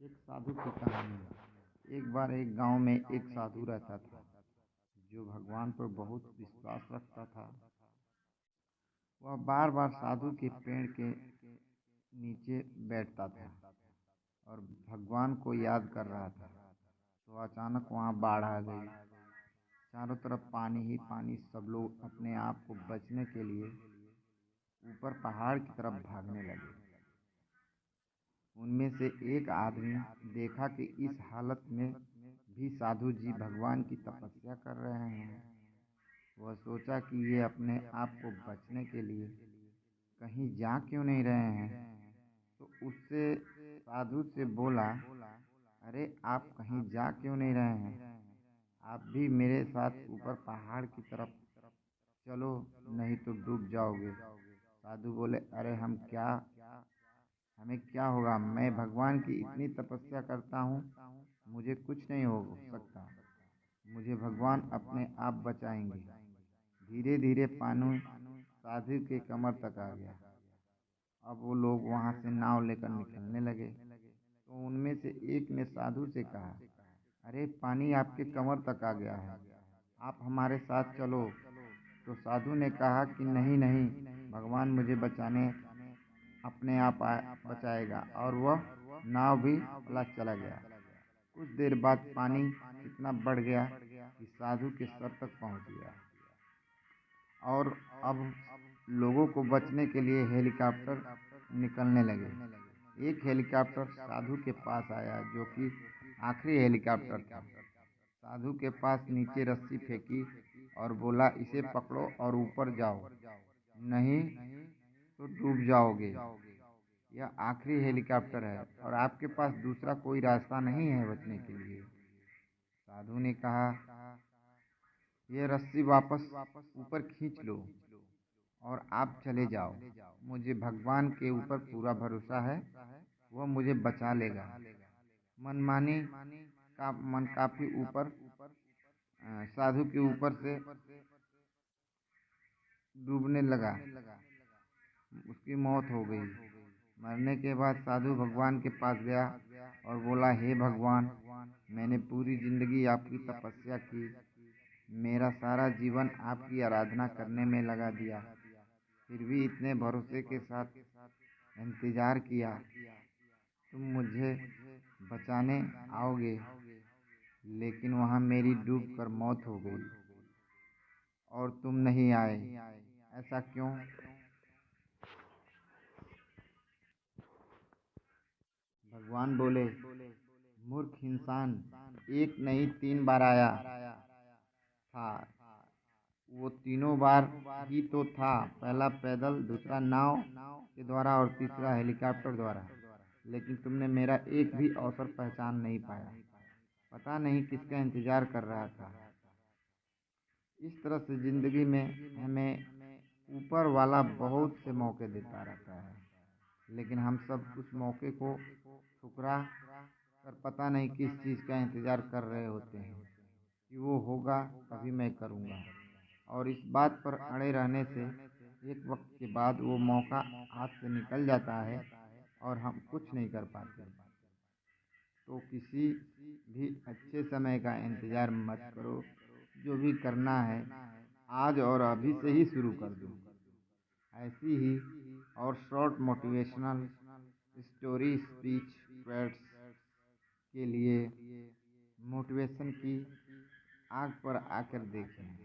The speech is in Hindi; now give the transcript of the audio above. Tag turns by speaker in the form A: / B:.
A: एक साधु की कहानी है। एक बार एक गांव में एक साधु रहता था जो भगवान पर बहुत विश्वास रखता था। वह बार बार साधु के पेड़ के नीचे बैठता था और भगवान को याद कर रहा था। तो अचानक वहां बाढ़ आ गई। चारों तरफ पानी ही पानी। सब लोग अपने आप को बचने के लिए ऊपर पहाड़ की तरफ भागने लगे। उनमें से एक आदमी देखा कि इस हालत में भी साधु जी भगवान की तपस्या कर रहे हैं। वह सोचा कि ये अपने आप को बचने के लिए कहीं जा क्यों नहीं रहे हैं। तो उससे साधु से बोला, अरे आप कहीं जा क्यों नहीं रहे हैं? आप भी मेरे साथ ऊपर पहाड़ की तरफ चलो, नहीं तो डूब जाओगे। साधु बोले, अरे हमें क्या होगा? मैं भगवान की इतनी तपस्या करता हूँ, मुझे कुछ नहीं हो सकता। मुझे भगवान अपने आप बचाएंगे। धीरे धीरे पानी साधु के कमर तक आ गया। अब वो लोग वहाँ से नाव लेकर निकलने लगे। तो उनमें से एक ने साधु से कहा, अरे पानी आपके कमर तक आ गया है, आप हमारे साथ चलो। तो साधु ने कहा कि नहीं नहीं, भगवान मुझे बचाने अपने आप बचाएगा। और वह नाव भी चला चला गया। कुछ देर बाद पानी इतना बढ़ गया कि साधु के सर तक पहुंच गया। और अब लोगों को बचने के लिए हेलीकॉप्टर निकलने लगे। एक हेलीकॉप्टर साधु के पास आया, जो कि आखिरी हेलीकॉप्टर था। साधु के पास नीचे रस्सी फेंकी और बोला, इसे पकड़ो और ऊपर जाओ, नहीं तो डूब जाओगे। यह आखिरी हेलीकॉप्टर है और आपके पास दूसरा कोई रास्ता नहीं है बचने के लिए। साधु ने कहा, यह रस्सी वापस ऊपर खींच लो और आप चले जाओ। मुझे भगवान के ऊपर पूरा भरोसा है, वह मुझे बचा लेगा। मनमानी का मन काफी ऊपर साधु के ऊपर से डूबने लगा। उसकी मौत हो गई। मरने के बाद साधु भगवान के पास गया और बोला, हे भगवान, मैंने पूरी जिंदगी आपकी तपस्या की, मेरा सारा जीवन आपकी आराधना करने में लगा दिया, फिर भी इतने भरोसे के साथ इंतजार किया। तुम मुझे बचाने आओगे, लेकिन वहाँ मेरी डूब कर मौत हो गई और तुम नहीं आए। ऐसा क्यों? भगवान बोले, मूर्ख इंसान, एक नहीं 3 बार आया था। वो तीनों बार ही तो था, पहला पैदल, दूसरा नाव के द्वारा और तीसरा हेलीकॉप्टर द्वारा। लेकिन तुमने मेरा एक भी अवसर पहचान नहीं पाया। पता नहीं किसका इंतजार कर रहा था। इस तरह से जिंदगी में हमें ऊपर वाला बहुत से मौके देता रहता है, लेकिन हम सब उस मौके को ठुकरा कर पता नहीं किस चीज़ का इंतज़ार कर रहे होते हैं कि वो होगा तभी मैं करूँगा। और इस बात पर अड़े रहने से एक वक्त के बाद वो मौका हाथ से निकल जाता है और हम कुछ नहीं कर पाते। तो किसी भी अच्छे समय का इंतज़ार मत करो। जो भी करना है आज और अभी से ही शुरू कर दो। ऐसी ही और short motivational story speech quotes के लिए मोटिवेशन की आग पर आकर देखें।